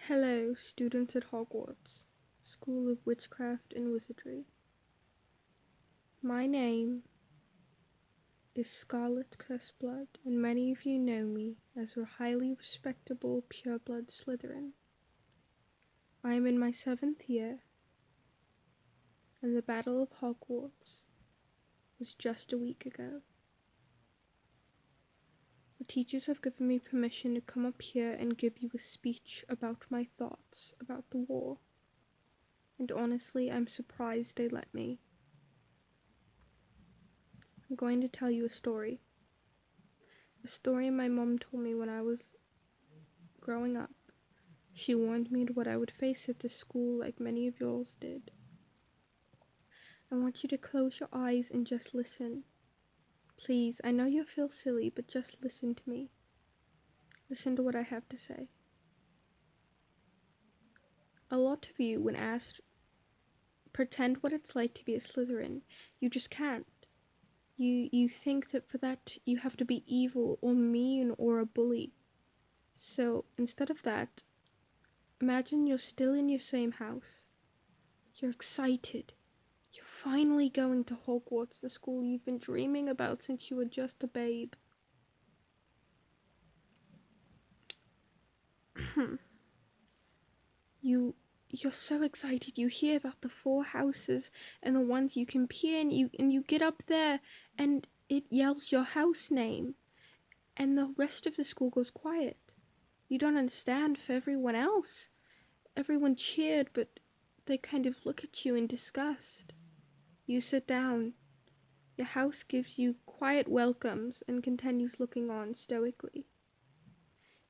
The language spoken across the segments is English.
Hello, students at Hogwarts, School of Witchcraft and Wizardry. My name is Scarlet Curseblood, and many of you know me as a highly respectable pureblood Slytherin. I am in my 7th year, and the Battle of Hogwarts was just a week ago. The teachers have given me permission to come up here and give you a speech about my thoughts about the war. And honestly, I'm surprised they let me. I'm going to tell you a story. A story my mom told me when I was growing up. She warned me to what I would face at the school like many of yours did. I want you to close your eyes and just listen. Please, I know you'll feel silly, but just listen to me. Listen to what I have to say. A lot of you, when asked, pretend what it's like to be a Slytherin. You just can't. You think that for that you have to be evil or mean or a bully. So instead of that, imagine you're still in your same house. You're excited. You're finally going to Hogwarts, the school you've been dreaming about since you were just a babe. You're so excited. You hear about the 4 houses and the ones you can peer in, and you get up there and it yells your house name, and the rest of the school goes quiet. You don't understand for everyone else. Everyone cheered, but they kind of look at you in disgust. You sit down. Your house gives you quiet welcomes and continues looking on stoically.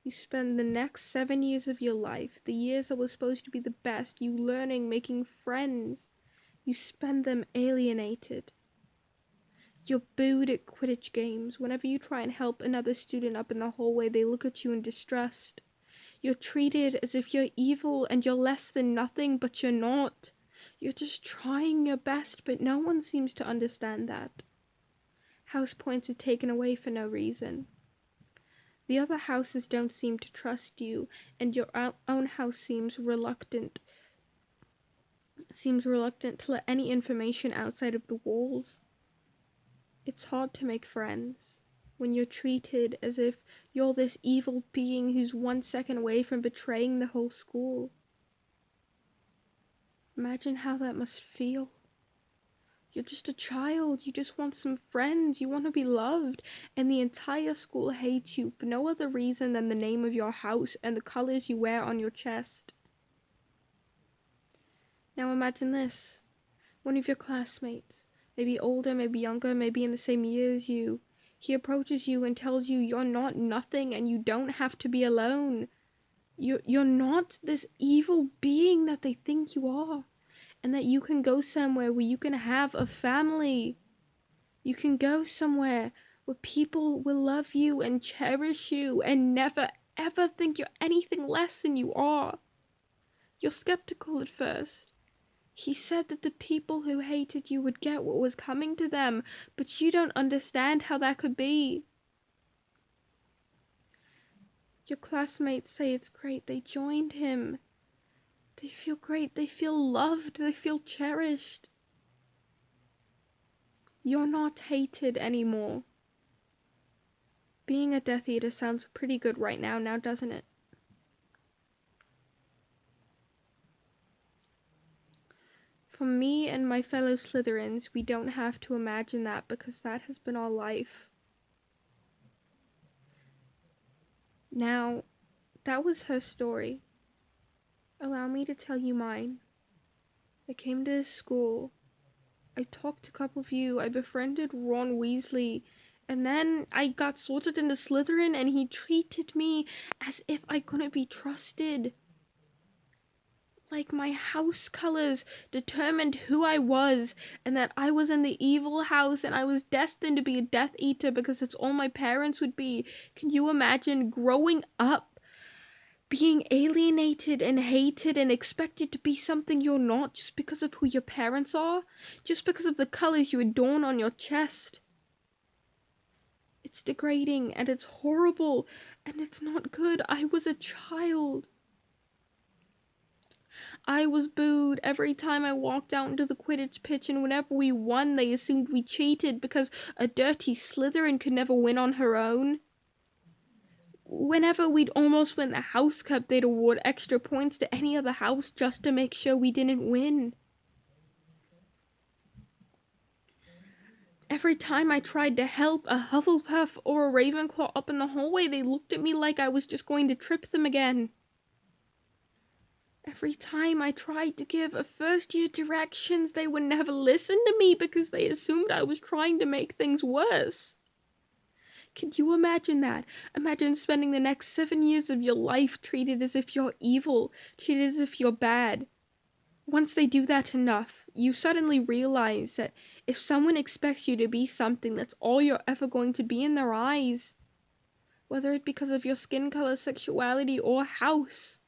You spend the next 7 years of your life, the years that were supposed to be the best, you learning, making friends. You spend them alienated. You're booed at Quidditch games. Whenever you try and help another student up in the hallway, they look at you in distrust. You're treated as if you're evil and you're less than nothing, but you're not. You're just trying your best, but no one seems to understand that. House points are taken away for no reason. The other houses don't seem to trust you, and your own house seems reluctant to let any information outside of the walls. It's hard to make friends when you're treated as if you're this evil being who's 1 second away from betraying the whole school. Imagine how that must feel. You're just a child, you just want some friends, you want to be loved, and the entire school hates you for no other reason than the name of your house and the colors you wear on your chest. Now imagine this. One of your classmates, maybe older, maybe younger, maybe in the same year as you, he approaches you and tells you you're not nothing and you don't have to be alone. You're not this evil being that they think you are. And that you can go somewhere where you can have a family. You can go somewhere where people will love you and cherish you and never ever think you're anything less than you are. You're skeptical at first. He said that the people who hated you would get what was coming to them, but you don't understand how that could be. Your classmates say it's great they joined him. They feel great, they feel loved, they feel cherished. You're not hated anymore. Being a Death Eater sounds pretty good right now, doesn't it? For me and my fellow Slytherins, we don't have to imagine that because that has been our life. Now, that was her story. Allow me to tell you mine. I came to this school. I talked to a couple of you. I befriended Ron Weasley. And then I got sorted into Slytherin and he treated me as if I couldn't be trusted. Like my house colors determined who I was and that I was in the evil house and I was destined to be a Death Eater because it's all my parents would be. Can you imagine growing up being alienated and hated and expected to be something you're not just because of who your parents are? Just because of the colors you adorn on your chest? It's degrading and it's horrible and it's not good. I was a child. I was booed every time I walked out into the Quidditch pitch, and whenever we won, they assumed we cheated because a dirty Slytherin could never win on her own. Whenever we'd almost win the House Cup, they'd award extra points to any other house just to make sure we didn't win. Every time I tried to help a Hufflepuff or a Ravenclaw up in the hallway, they looked at me like I was just going to trip them again. Every time I tried to give a first-year directions, they would never listen to me because they assumed I was trying to make things worse. Can you imagine that? Imagine spending the next 7 years of your life treated as if you're evil, treated as if you're bad. Once they do that enough, you suddenly realize that if someone expects you to be something, that's all you're ever going to be in their eyes. Whether it's because of your skin color, sexuality, or house.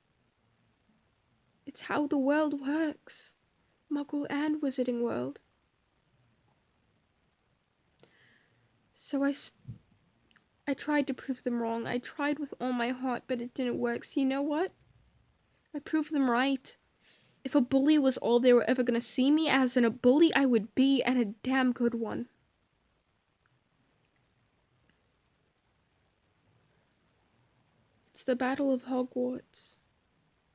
It's how the world works. Muggle and Wizarding world. So I tried to prove them wrong. I tried with all my heart, but it didn't work. So you know what? I proved them right. If a bully was all they were ever going to see me as, then a bully I would be, and a damn good one. It's the Battle of Hogwarts.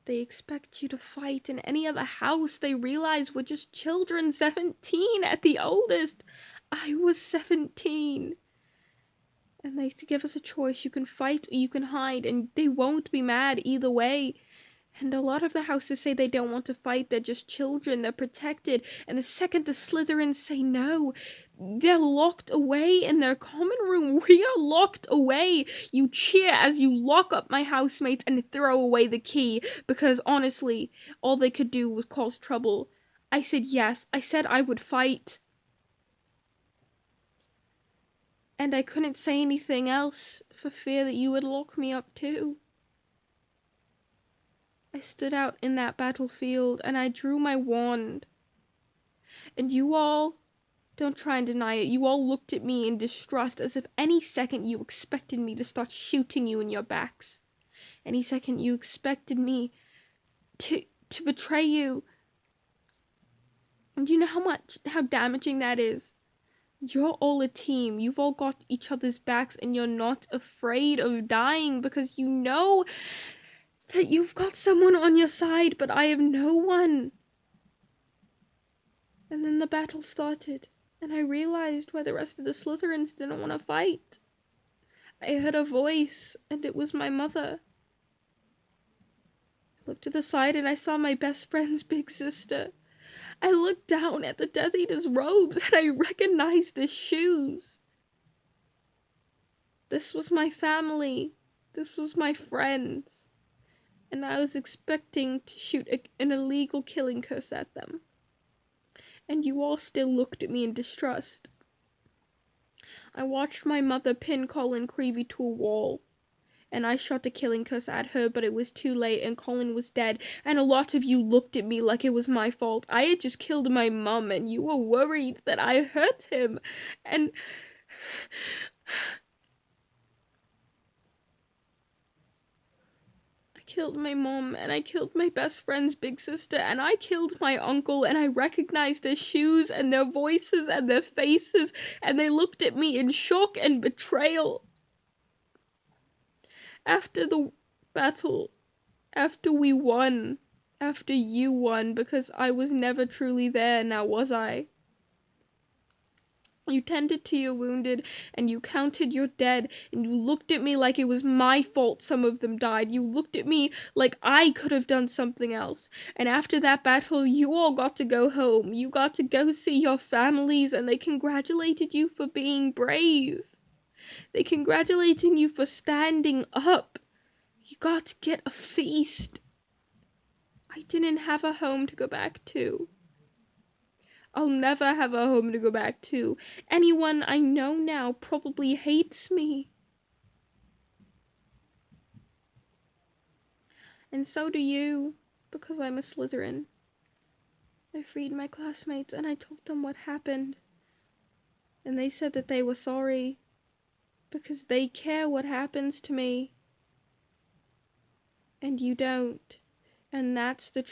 They expect you to fight. In any other house, they realize we're just children, 17 at the oldest. I was 17. And they give us a choice. You can fight or you can hide, and they won't be mad either way. And a lot of the houses say they don't want to fight, they're just children, they're protected. And the second the Slytherins say no, they're locked away in their common room. We are locked away. You cheer as you lock up my housemates and throw away the key, because honestly, all they could do was cause trouble. I said yes, I said I would fight. And I couldn't say anything else for fear that you would lock me up too. I stood out in that battlefield, and I drew my wand. And you all, don't try and deny it, you all looked at me in distrust as if any second you expected me to start shooting you in your backs. Any second you expected me to betray you. And you know how damaging that is? You're all a team. You've all got each other's backs, and you're not afraid of dying because you know that you've got someone on your side, but I have no one. And then the battle started, and I realized why the rest of the Slytherins didn't want to fight. I heard a voice, and it was my mother. I looked to the side, and I saw my best friend's big sister. I looked down at the Death Eater's robes, and I recognized the shoes. This was my family. This was my friends. And I was expecting to shoot an illegal killing curse at them. And you all still looked at me in distrust. I watched my mother pin Colin Creevey to a wall. And I shot a killing curse at her, but it was too late and Colin was dead. And a lot of you looked at me like it was my fault. I had just killed my mum and you were worried that I hurt him. And killed my mom, and I killed my best friend's big sister, and I killed my uncle, and I recognized their shoes and their voices and their faces, and they looked at me in shock and betrayal. After the battle, after we won, after you won, because I was never truly there, now was I? You tended to your wounded, and you counted your dead, and you looked at me like it was my fault some of them died. You looked at me like I could have done something else. And after that battle, you all got to go home. You got to go see your families, and they congratulated you for being brave. They congratulated you for standing up. You got to get a feast. I didn't have a home to go back to. I'll never have a home to go back to. Anyone I know now probably hates me. And so do you, because I'm a Slytherin. I freed my classmates and I told them what happened. And they said that they were sorry, because they care what happens to me. And you don't. And that's the truth.